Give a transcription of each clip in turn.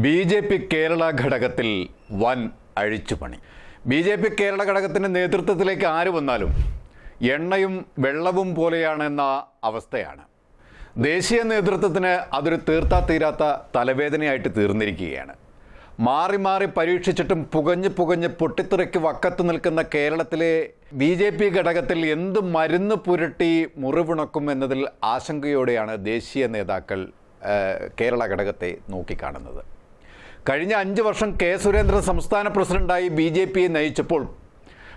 BJP. Kerala ഘടകത്തിൽ വൻ അഴിച്ചുപണി. BJP. Kerala ഘടകത്തിൻ്റെ നേതൃത്വത്തിലേക്ക് ആര് വന്നാലും എണ്ണയും വെള്ളവും പോലെയാണെന്ന അവസ്ഥയാണ്. ദേശീയ നേതൃത്വത്തിന് അതൊരു തീർത്താ തീരാത്ത തലവേദനയായിട്ട് തീർന്നിരിക്കുകയാണ്. മാറി മാറി പരീക്ഷിച്ചിട്ടും പുകഞ്ഞ് പൊട്ടിത്തെറിക്ക് വക്കത്ത് നിൽക്കുന്ന കേരളത്തിലെ ബി.ജെ.പി. ഘടകത്തിൽ എന്ത് മരുന്ന് പുരട്ടി മുറിവുണക്കും എന്നതിൽ ആശങ്കയോടെയാണ് ദേശീയ നേതാക്കൾ കേരള ഘടകത്തെ നോക്കിക്കാണുന്നത്. കഴിഞ്ഞ 5 വർഷം കെ സുരേന്ദ്രൻ സംസ്ഥാന പ്രസിഡന്റായി ബി.ജെ.പിയെ നയിച്ചപ്പോൾ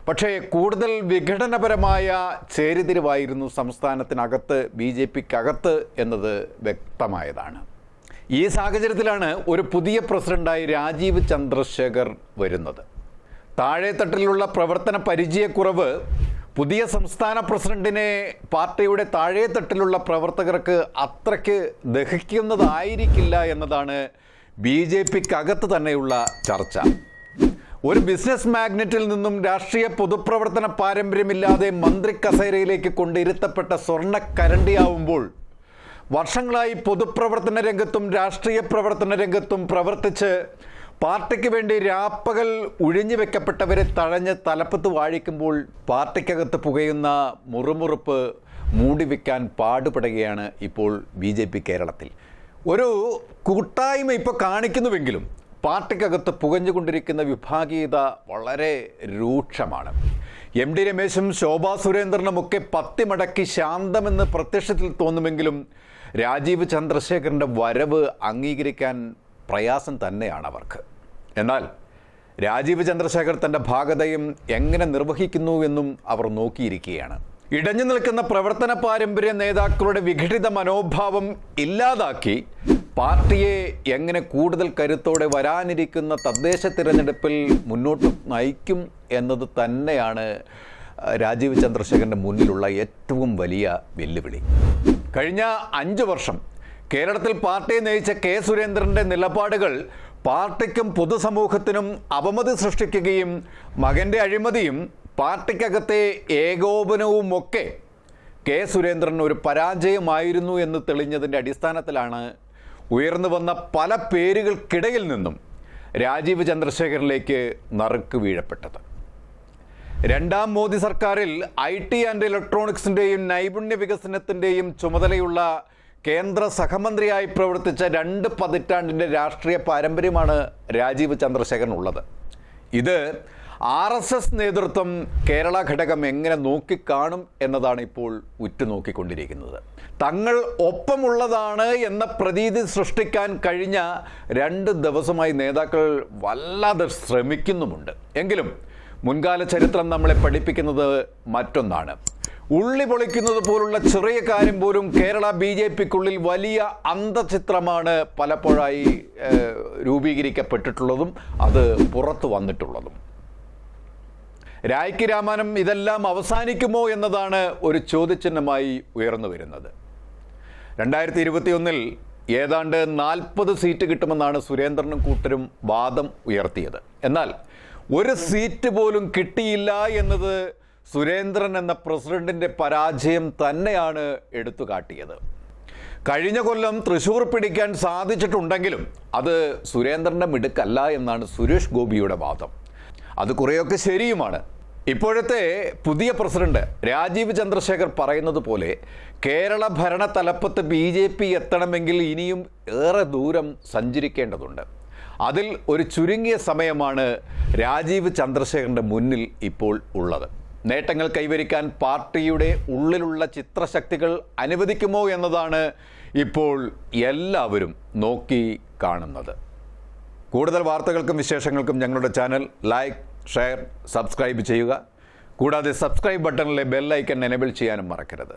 പക്ഷേ കൂടുതൽ വിഘടനപരമായ ചേരിതിരിവായിരുന്നു സംസ്ഥാനത്തിനകത്ത് ബി.ജെ.പിക്കകത്ത് എന്നത് വ്യക്തമായതാണ്. ഈ സാഹചര്യത്തിലാണ് ഒരു പുതിയ പ്രസിഡന്റായി രാജീവ് ചന്ദ്രശേഖർ വരുന്നത്. താഴെത്തട്ടിലുള്ള പ്രവർത്തന പരിചയക്കുറവ് പുതിയ സംസ്ഥാന പ്രസിഡന്റിനെ പാർട്ടിയുടെ താഴെത്തട്ടിലുള്ള പ്രവർത്തകർക്ക് അത്രയ്ക്ക് ദഹിക്കുന്നതായിരിക്കില്ല എന്നതാണ് ബി.ജെ.പിക്കകത്ത് തന്നെയുള്ള ചർച്ച. ഒരു ബിസിനസ് മാഗ്നറ്റിൽ നിന്നും രാഷ്ട്രീയ പൊതുപ്രവർത്തന പാരമ്പര്യമില്ലാതെ മന്ത്രി കസേരയിലേക്ക് കൊണ്ടിരുത്തപ്പെട്ട സ്വർണ്ണക്കരണ്ടിയാവുമ്പോൾ വർഷങ്ങളായി പൊതുപ്രവർത്തന രംഗത്തും രാഷ്ട്രീയ പ്രവർത്തന രംഗത്തും പ്രവർത്തിച്ച് പാർട്ടിക്ക് വേണ്ടി രാപ്പകൽ ഒഴിഞ്ഞു വെക്കപ്പെട്ടവരെ തഴഞ്ഞ് തലപ്പത്ത് വാഴിക്കുമ്പോൾ പാർട്ടിക്കകത്ത് പുകയുന്ന മുറുമുറുപ്പ് മൂടിവെക്കാൻ പാടുപെടുകയാണ് ഇപ്പോൾ ബി.ജെ.പി. കേരളത്തിൽ. ഒരു കൂട്ടായ്മ ഇപ്പോൾ കാണിക്കുന്നുവെങ്കിലും പാർട്ടിക്കകത്ത് പുകഞ്ഞുകൊണ്ടിരിക്കുന്ന വിഭാഗീയത വളരെ രൂക്ഷമാണ്. എം ഡി രമേശും ശോഭാ സുരേന്ദ്രനുമൊക്കെ പത്തിമടക്കി ശാന്തമെന്ന് പ്രത്യക്ഷത്തിൽ തോന്നുമെങ്കിലും രാജീവ് ചന്ദ്രശേഖറിൻ്റെ വരവ് അംഗീകരിക്കാൻ പ്രയാസം തന്നെയാണ് അവർക്ക്. എന്നാൽ രാജീവ് ചന്ദ്രശേഖർ തൻ്റെ ഭാഗതയും എങ്ങനെ നിർവഹിക്കുന്നു എന്നും അവർ നോക്കിയിരിക്കുകയാണ്. ഇടഞ്ഞു നിൽക്കുന്ന പ്രവർത്തന പാരമ്പര്യ നേതാക്കളുടെ വിഘടിത മനോഭാവം ഇല്ലാതാക്കി പാർട്ടിയെ എങ്ങനെ കൂടുതൽ കരുത്തോടെ വരാനിരിക്കുന്ന തദ്ദേശ തിരഞ്ഞെടുപ്പിൽ മുന്നോട്ട് നയിക്കും എന്നത് തന്നെയാണ് രാജീവ് ചന്ദ്രശേഖറിൻ്റെ മുന്നിലുള്ള ഏറ്റവും വലിയ വെല്ലുവിളി. കഴിഞ്ഞ 5 വർഷം കേരളത്തിൽ പാർട്ടിയെ നയിച്ച കെ സുരേന്ദ്രൻ്റെ നിലപാടുകൾ പാർട്ടിക്കും പൊതുസമൂഹത്തിനും അപമതി സൃഷ്ടിക്കുകയും മകൻ്റെ അഴിമതിയും പാർട്ടിക്കകത്തെ ഏകോപനവുമൊക്കെ കെ സുരേന്ദ്രൻ ഒരു പരാജയമായിരുന്നു എന്ന് തെളിഞ്ഞതിൻ്റെ അടിസ്ഥാനത്തിലാണ് ഉയർന്നു വന്ന പല പേരുകൾക്കിടയിൽ നിന്നും രാജീവ് ചന്ദ്രശേഖറിലേക്ക് നറുക്ക് വീഴപ്പെട്ടത്. 2ാം മോദി സർക്കാരിൽ IT ആൻഡ് ഇലക്ട്രോണിക്സിൻ്റെയും നൈപുണ്യ വികസനത്തിൻ്റെയും ചുമതലയുള്ള കേന്ദ്ര സഹമന്ത്രിയായി പ്രവർത്തിച്ച 2 പതിറ്റാണ്ടിൻ്റെ രാഷ്ട്രീയ പാരമ്പര്യമാണ് രാജീവ് ചന്ദ്രശേഖരനുള്ളത്. ഇത് RSS നേതൃത്വം കേരള ഘടകം എങ്ങനെ നോക്കിക്കാണും എന്നതാണ് ഇപ്പോൾ ഉറ്റുനോക്കിക്കൊണ്ടിരിക്കുന്നത്. തങ്ങൾ ഒപ്പമുള്ളതാണ് എന്ന പ്രതീതി സൃഷ്ടിക്കാൻ കഴിഞ്ഞ 2 ദിവസമായി നേതാക്കൾ വല്ലാതെ ശ്രമിക്കുന്നുമുണ്ട്. എങ്കിലും മുൻകാല ചരിത്രം നമ്മളെ പഠിപ്പിക്കുന്നത് മറ്റൊന്നാണ്. ഉള്ളി പൊളിക്കുന്നത് പോലുള്ള ചെറിയ കാര്യം പോലും കേരള ബി.ജെ.പിക്കുള്ളിൽ വലിയ അന്തചിത്രമാണ് പലപ്പോഴായി രൂപീകരിക്കപ്പെട്ടിട്ടുള്ളതും അത് പുറത്തു വന്നിട്ടുള്ളതും. രായ്ക്ക് രാമാനം ഇതെല്ലാം അവസാനിക്കുമോ എന്നതാണ് ഒരു ചോദ്യചിഹ്നമായി ഉയർന്നു വരുന്നത്. 2021 ഏതാണ്ട് 40 സീറ്റ് കിട്ടുമെന്നാണ് സുരേന്ദ്രനും കൂട്ടരും വാദം ഉയർത്തിയത്. എന്നാൽ ഒരു സീറ്റ് പോലും കിട്ടിയില്ല എന്നത് സുരേന്ദ്രൻ എന്ന പ്രസിഡന്റിൻ്റെ പരാജയം തന്നെയാണ് എടുത്തു കാട്ടിയത്. കഴിഞ്ഞ കൊല്ലം തൃശ്ശൂർ പിടിക്കാൻ സാധിച്ചിട്ടുണ്ടെങ്കിലും അത് സുരേന്ദ്രൻ്റെ മിടുക്കല്ല എന്നാണ് സുരേഷ് ഗോപിയുടെ വാദം. അത് കുറേയൊക്കെ ശരിയുമാണ്. ഇപ്പോഴത്തെ പുതിയ പ്രസിഡന്റ് രാജീവ് ചന്ദ്രശേഖർ പറയുന്നത് പോലെ കേരള ഭരണ തലപ്പത്ത് ബി.ജെ.പി. എത്തണമെങ്കിൽ ഇനിയും ഏറെ ദൂരം സഞ്ചരിക്കേണ്ടതുണ്ട്. അതിൽ ഒരു ചുരുങ്ങിയ സമയമാണ് രാജീവ് ചന്ദ്രശേഖറിൻ്റെ മുന്നിൽ ഇപ്പോൾ ഉള്ളത്. നേട്ടങ്ങൾ കൈവരിക്കാൻ പാർട്ടിയുടെ ഉള്ളിലുള്ള ചിത്രശക്തികൾ അനുവദിക്കുമോ എന്നതാണ് ഇപ്പോൾ എല്ലാവരും നോക്കി കാണുന്നത്. കൂടുതൽ വാർത്തകൾക്കും വിശേഷങ്ങൾക്കും ഞങ്ങളുടെ ചാനൽ ലൈക്ക്, ഷെയർ, സബ്സ്ക്രൈബ് ചെയ്യുക. കൂടാതെ സബ്സ്ക്രൈബ് ബട്ടണിലെ ബെൽ ഐക്കൺ എനേബിൾ ചെയ്യാനും മറക്കരുത്.